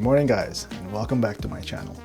Good morning guys, and welcome back to my channel.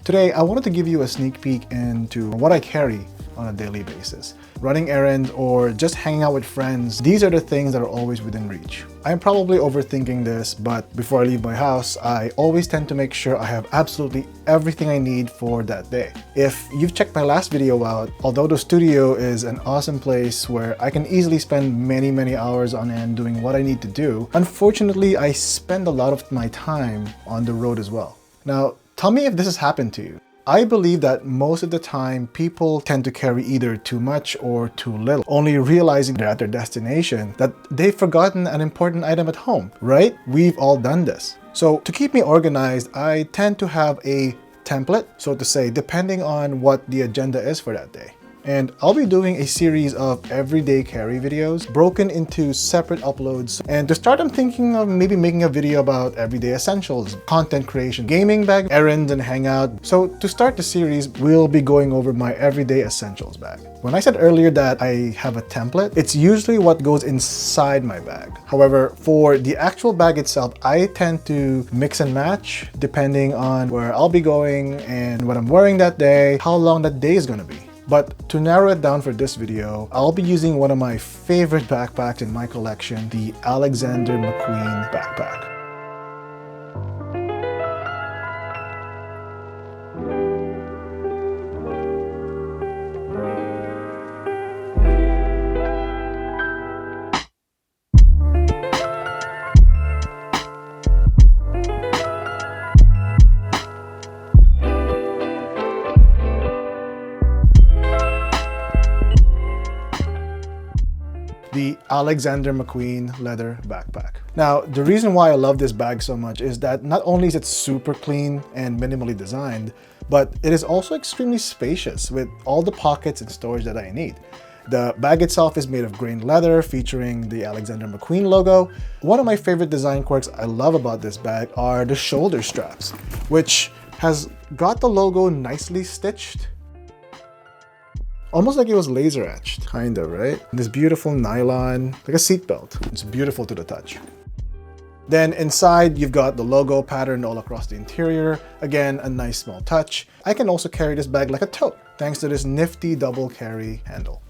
Today I wanted to give you a sneak peek into what I carry on a daily basis. Running errands or just hanging out with friends, these are the things that are always within reach. I'm probably overthinking this, but before I leave my house, I always tend to make sure I have absolutely everything I need for that day. If you've checked my last video out, although the studio is an awesome place where I can easily spend many hours on end doing what I need to do, unfortunately I spend a lot of my time on the road as well. Now, tell me if this has happened to you. I believe that most of the time people tend to carry either too much or too little, only realizing they're at their destination that they've forgotten an important item at home, right? We've all done this. So to keep me organized, I tend to have a template, so to say, depending on what the agenda is for that day. And I'll be doing a series of everyday carry videos broken into separate uploads. And to start, I'm thinking of maybe making a video about everyday essentials, content creation, gaming bag, errands, and hangout. So to start the series, we'll be going over my everyday essentials bag. When I said earlier that I have a template, it's usually what goes inside my bag. However, for the actual bag itself, I tend to mix and match depending on where I'll be going and what I'm wearing that day, how long that day is going to be. But to narrow it down for this video, I'll be using one of my favorite backpacks in my collection, the Alexander McQueen backpack. The Alexander McQueen leather backpack. Now, the reason why I love this bag so much is that not only is it super clean and minimally designed, but it is also extremely spacious with all the pockets and storage that I need. The bag itself is made of grained leather featuring the Alexander McQueen logo. One of my favorite design quirks I love about this bag are the shoulder straps, which has got the logo nicely stitched. Almost like it was laser etched, kind of, right? This beautiful nylon, like a seatbelt. It's beautiful to the touch. Then inside, you've got the logo patterned all across the interior. Again, a nice small touch. I can also carry this bag like a tote, thanks to this nifty double carry handle.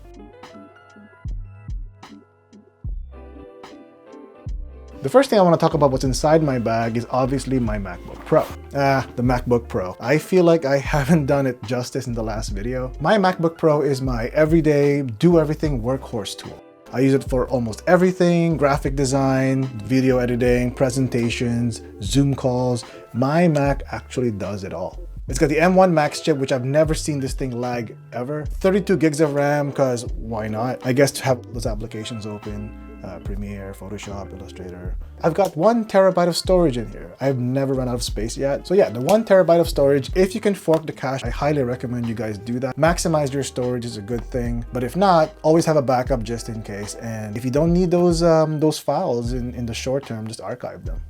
The first thing I want to talk about what's inside my bag is obviously my MacBook Pro. The MacBook Pro. I feel like I haven't done it justice in the last video. My MacBook Pro is my everyday, do-everything workhorse tool. I use it for almost everything: graphic design, video editing, presentations, Zoom calls. My Mac actually does it all. It's got the M1 Max chip, which I've never seen this thing lag ever. 32 gigs of RAM, because why not? I guess to have those applications open. Premiere, Photoshop, Illustrator. I've got 1 terabyte of storage in here. I've never run out of space yet. So yeah, the 1 terabyte of storage, if you can fork the cache, I highly recommend you guys do that. Maximize your storage is a good thing, but if not, always have a backup just in case. And if you don't need those files in the short term, just archive them.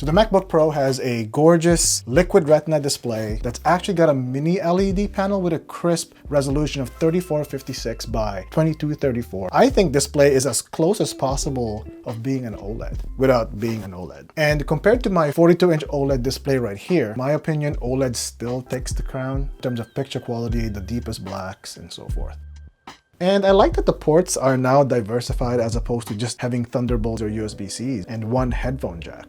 So the MacBook Pro has a gorgeous liquid retina display that's actually got a mini LED panel with a crisp resolution of 3456 by 2234. I think display is as close as possible of being an OLED without being an OLED. And compared to my 42-inch OLED display right here, my opinion, OLED still takes the crown in terms of picture quality, the deepest blacks, and so forth. And I like that the ports are now diversified as opposed to just having Thunderbolts or USB-Cs and one headphone jack.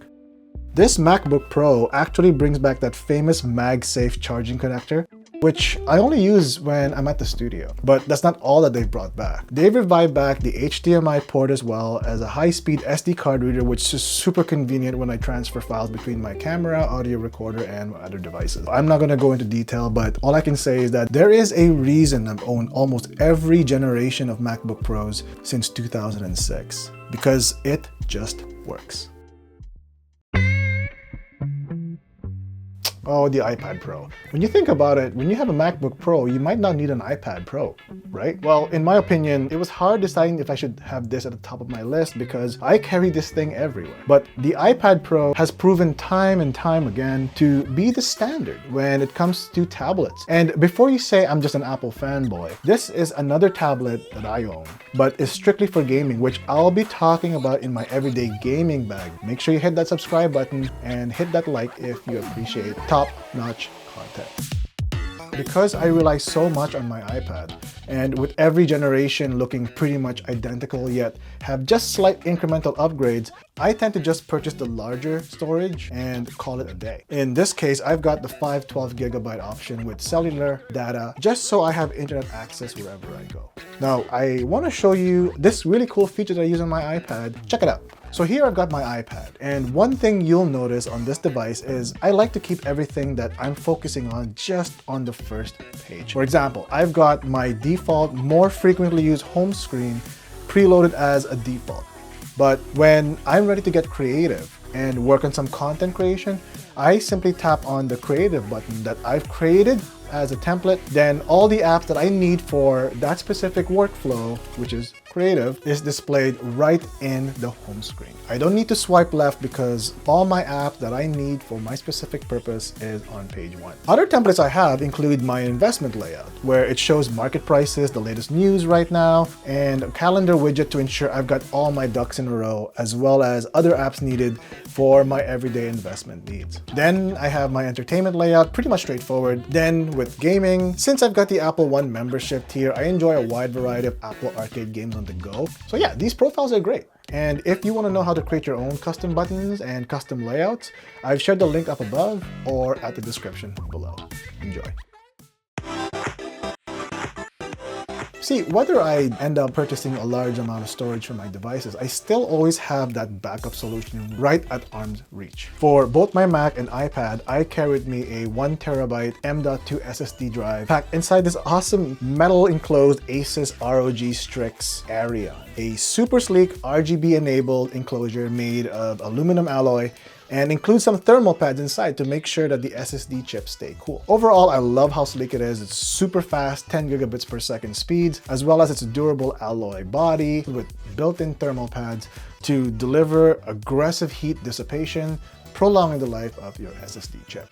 This MacBook Pro actually brings back that famous MagSafe charging connector, which I only use when I'm at the studio. But that's not all that they've brought back. They've revived back the HDMI port as well as a high-speed SD card reader, which is super convenient when I transfer files between my camera, audio recorder, and my other devices. I'm not gonna go into detail, but all I can say is that there is a reason I've owned almost every generation of MacBook Pros since 2006, because it just works. Oh, the iPad Pro. When you think about it, when you have a MacBook Pro, you might not need an iPad Pro, right? Well, in my opinion, it was hard deciding if I should have this at the top of my list because I carry this thing everywhere. But the iPad Pro has proven time and time again to be the standard when it comes to tablets. And before you say I'm just an Apple fanboy, this is another tablet that I own, but is strictly for gaming, which I'll be talking about in my everyday gaming bag. Make sure you hit that subscribe button and hit that like if you appreciate top-notch content. Because I rely so much on my iPad, and with every generation looking pretty much identical yet have just slight incremental upgrades, I tend to just purchase the larger storage and call it a day. In this case, I've got the 512GB option with cellular data just so I have internet access wherever I go. Now, I want to show you this really cool feature that I use on my iPad. Check it out. So here I've got my iPad, and one thing you'll notice on this device is I like to keep everything that I'm focusing on just on the first page. For example, I've got my default more frequently used home screen preloaded as a default. But when I'm ready to get creative and work on some content creation, I simply tap on the creative button that I've created as a template. Then all the apps that I need for that specific workflow, which is creative, is displayed right in the home screen. I don't need to swipe left because all my apps that I need for my specific purpose is on page 1. Other templates I have include my investment layout, where it shows market prices, the latest news right now, and a calendar widget to ensure I've got all my ducks in a row, as well as other apps needed for my everyday investment needs. Then I have my entertainment layout, pretty much straightforward. Then with gaming, since I've got the Apple One membership tier, I enjoy a wide variety of Apple Arcade games on the go. So yeah, these profiles are great. And if you want to know how to create your own custom buttons and custom layouts, I've shared the link up above or at the description below. Enjoy. See, whether I end up purchasing a large amount of storage for my devices, I still always have that backup solution right at arm's reach. For both my Mac and iPad, I carry with me a 1TB M.2 SSD drive packed inside this awesome metal enclosed Asus ROG STRIX ARION, a super sleek RGB enabled enclosure made of aluminum alloy and includes some thermal pads inside to make sure that the SSD chips stay cool. Overall, I love how sleek it is. It's super fast, 10 gigabits per second speeds, as well as its durable alloy body with built-in thermal pads to deliver aggressive heat dissipation, prolonging the life of your SSD chip.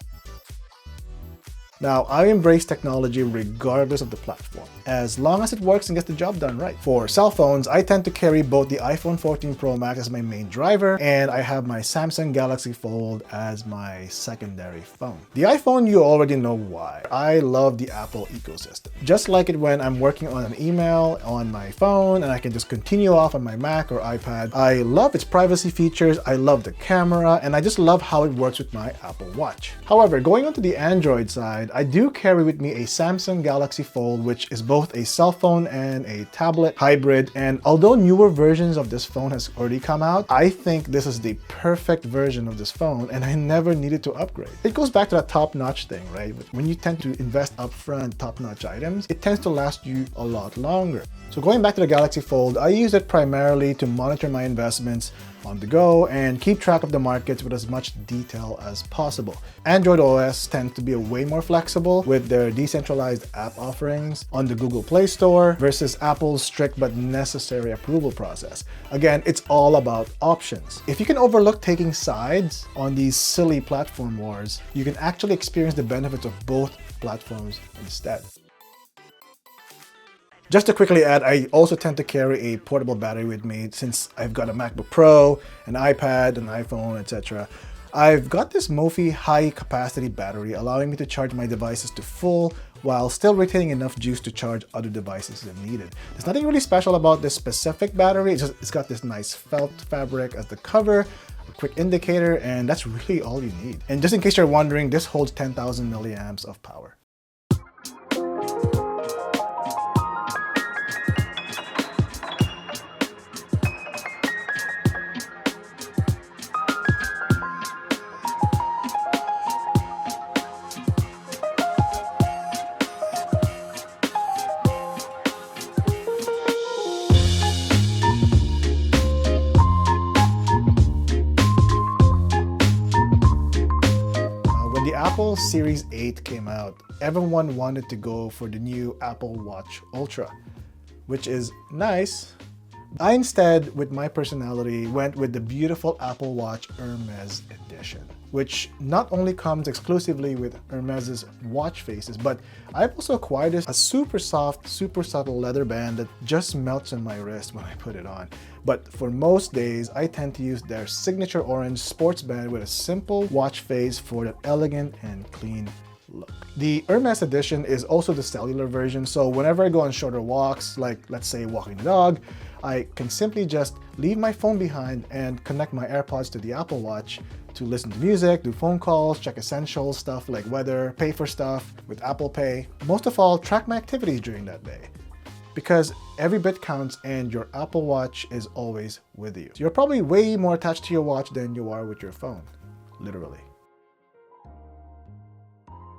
Now, I embrace technology regardless of the platform, as long as it works and gets the job done right. For cell phones, I tend to carry both the iPhone 14 Pro Max as my main driver, and I have my Samsung Galaxy Fold as my secondary phone. The iPhone, you already know why. I love the Apple ecosystem. Just like it when I'm working on an email on my phone and I can just continue off on my Mac or iPad. I love its privacy features, I love the camera, and I just love how it works with my Apple Watch. However, going on to the Android side, I do carry with me a Samsung Galaxy Fold, which is both a cell phone and a tablet hybrid. And although newer versions of this phone has already come out, I think this is the perfect version of this phone and I never needed to upgrade. It goes back to that top-notch thing, right? When you tend to invest upfront top-notch items, it tends to last you a lot longer. So going back to the Galaxy Fold, I use it primarily to monitor my investments on the go and keep track of the markets with as much detail as possible. Android OS tends to be way more flexible with their decentralized app offerings on the Google Play Store versus Apple's strict but necessary approval process. Again, it's all about options. If you can overlook taking sides on these silly platform wars, you can actually experience the benefits of both platforms instead. Just to quickly add, I also tend to carry a portable battery with me since I've got a MacBook Pro, an iPad, an iPhone, etc. I've got this Mophie high capacity battery allowing me to charge my devices to full while still retaining enough juice to charge other devices if needed. There's nothing really special about this specific battery, it's got this nice felt fabric as the cover, a quick indicator, and that's really all you need. And just in case you're wondering, this holds 10,000 milliamps of power. Apple Series 8 came out, everyone wanted to go for the new Apple Watch Ultra, which is nice. I instead, with my personality, went with the beautiful Apple Watch Hermes edition, which not only comes exclusively with Hermes's watch faces, but I've also acquired a super soft, super subtle leather band that just melts on my wrist when I put it on. But for most days, I tend to use their signature orange sports band with a simple watch face for that elegant and clean look. The Hermes edition is also the cellular version, so whenever I go on shorter walks, like let's say walking the dog, I can simply just leave my phone behind and connect my AirPods to the Apple Watch to listen to music, do phone calls, check essential stuff like weather, pay for stuff with Apple Pay. Most of all, track my activities during that day. Because every bit counts and your Apple Watch is always with you. So you're probably way more attached to your watch than you are with your phone, literally.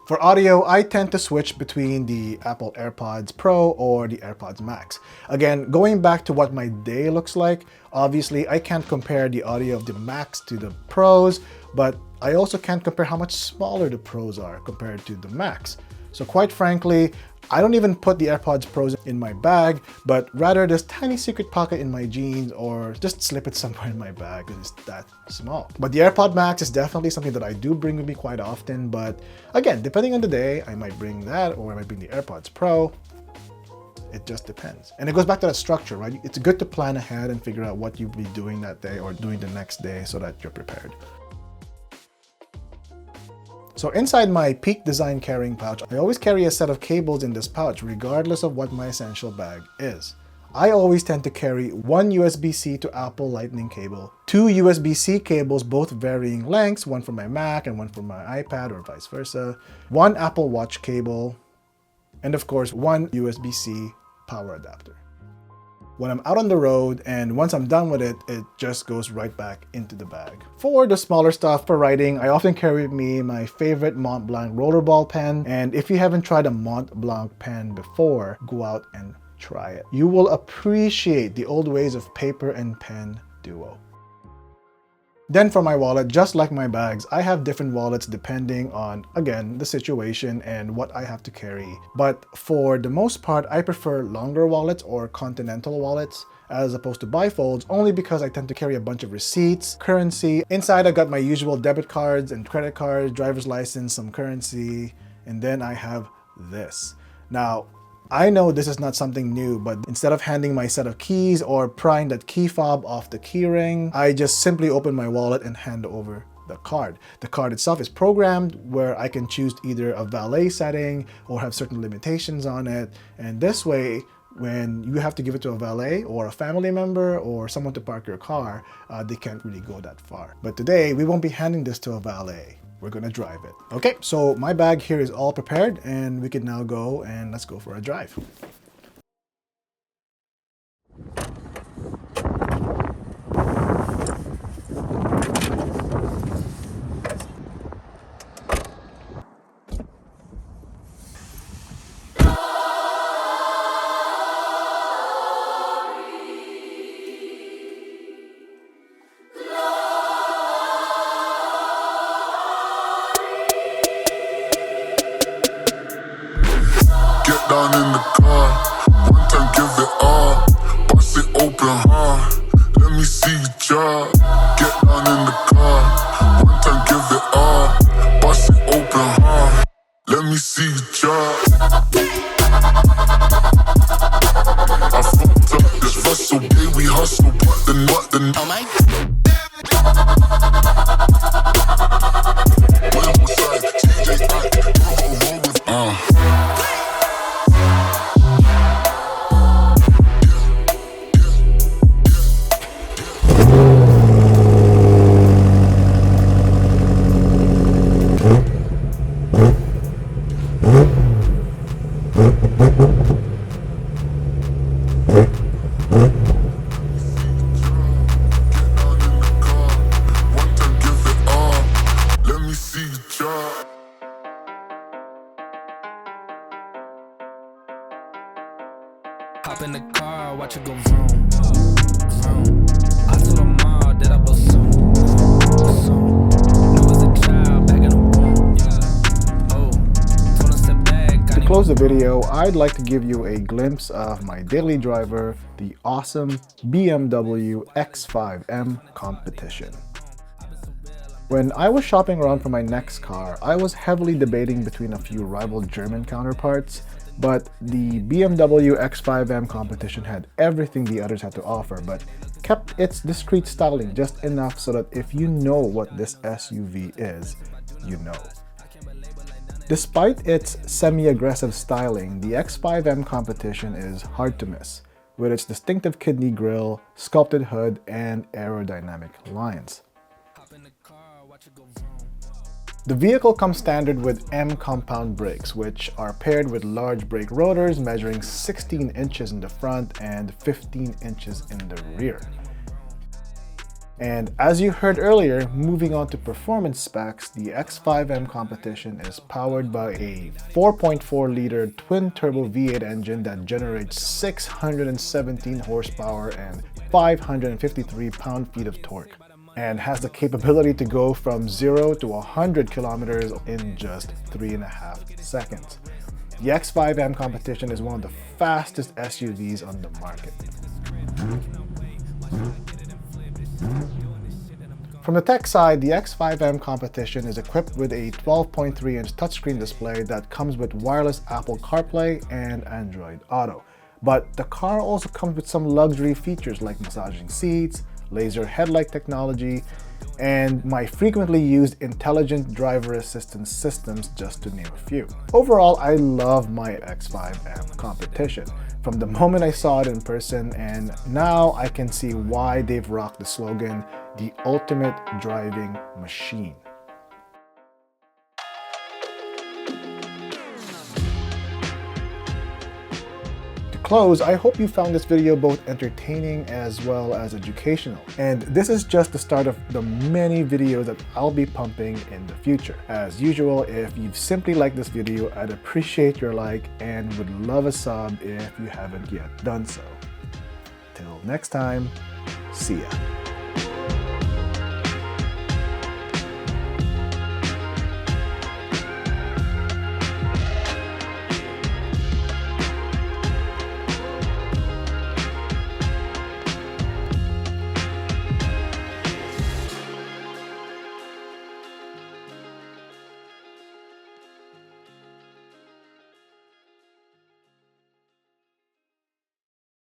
For audio, I tend to switch between the Apple AirPods Pro or the AirPods Max. Again, going back to what my day looks like, obviously I can't compare the audio of the Max to the Pros, but I also can't compare how much smaller the Pros are compared to the Max. So quite frankly, I don't even put the AirPods Pros in my bag, but rather this tiny secret pocket in my jeans or just slip it somewhere in my bag because it's that small. But the AirPod Max is definitely something that I do bring with me quite often, but again, depending on the day, I might bring that or I might bring the AirPods Pro. It just depends. And it goes back to that structure, right? It's good to plan ahead and figure out what you'll be doing that day or doing the next day so that you're prepared. So inside my Peak Design carrying pouch, I always carry a set of cables in this pouch regardless of what my essential bag is. I always tend to carry one USB-C to Apple Lightning cable, two USB-C cables, both varying lengths, one for my Mac and one for my iPad or vice versa, one Apple Watch cable, and of course, one USB-C power adapter. When I'm out on the road and once I'm done with it, it just goes right back into the bag. For the smaller stuff for writing, I often carry with me my favorite Mont Blanc rollerball pen. And if you haven't tried a Mont Blanc pen before, go out and try it. You will appreciate the old ways of paper and pen duo. Then for my wallet, just like my bags, I have different wallets depending on, again, the situation and what I have to carry. But for the most part, I prefer longer wallets or continental wallets as opposed to bifolds, only because I tend to carry a bunch of receipts, currency. Inside, I got my usual debit cards and credit cards, driver's license, some currency, and then I have this. Now, I know this is not something new, but instead of handing my set of keys or prying that key fob off the key ring, I just simply open my wallet and hand over the card. The card itself is programmed where I can choose either a valet setting or have certain limitations on it. And this way, when you have to give it to a valet or a family member or someone to park your car, they can't really go that far. But today, we won't be handing this to a valet. We're gonna drive it. Okay, so my bag here is all prepared and we can now go and let's go for a drive. Down in the car, one time give it all, bust it open hard, let me see you drop. Get down in the car, one time give it all, bust it open hard, let me see you drop. I fucked up this Russell, yeah, we hustle, but the oh my. Hop in the car, watch it go vroom, vroom. I told them all that I will soon. Knew as a child back in the womb. close the video, I'd like to give you a glimpse of my daily driver, the awesome BMW X5M Competition. When I was shopping around for my next car, I was heavily debating between a few rival German counterparts, but the BMW X5M Competition had everything the others had to offer, but kept its discreet styling just enough so that if you know what this SUV is, you know. Despite its semi-aggressive styling, the X5M Competition is hard to miss, with its distinctive kidney grille, sculpted hood, and aerodynamic lines. The vehicle comes standard with M compound brakes, which are paired with large brake rotors measuring 16 inches in the front and 15 inches in the rear. And as you heard earlier, moving on to performance specs, the X5M Competition is powered by a 4.4-liter twin-turbo V8 engine that generates 617 horsepower and 553 pound-feet of torque, and has the capability to go from 0 to 100 kilometers in just 3.5 seconds. The X5M Competition is one of the fastest SUVs on the market. From the tech side, the X5M Competition is equipped with a 12.3-inch touchscreen display that comes with wireless Apple CarPlay and Android Auto. But the car also comes with some luxury features like massaging seats, laser headlight technology, and my frequently used intelligent driver assistance systems, just to name a few. Overall, I love my X5M Competition from the moment I saw it in person, and now I can see why they've rocked the slogan, "The ultimate driving machine." Close, I hope you found this video both entertaining as well as educational. And this is just the start of the many videos that I'll be pumping in the future. As usual, if you've simply liked this video, I'd appreciate your like and would love a sub if you haven't yet done so. Till next time, see ya.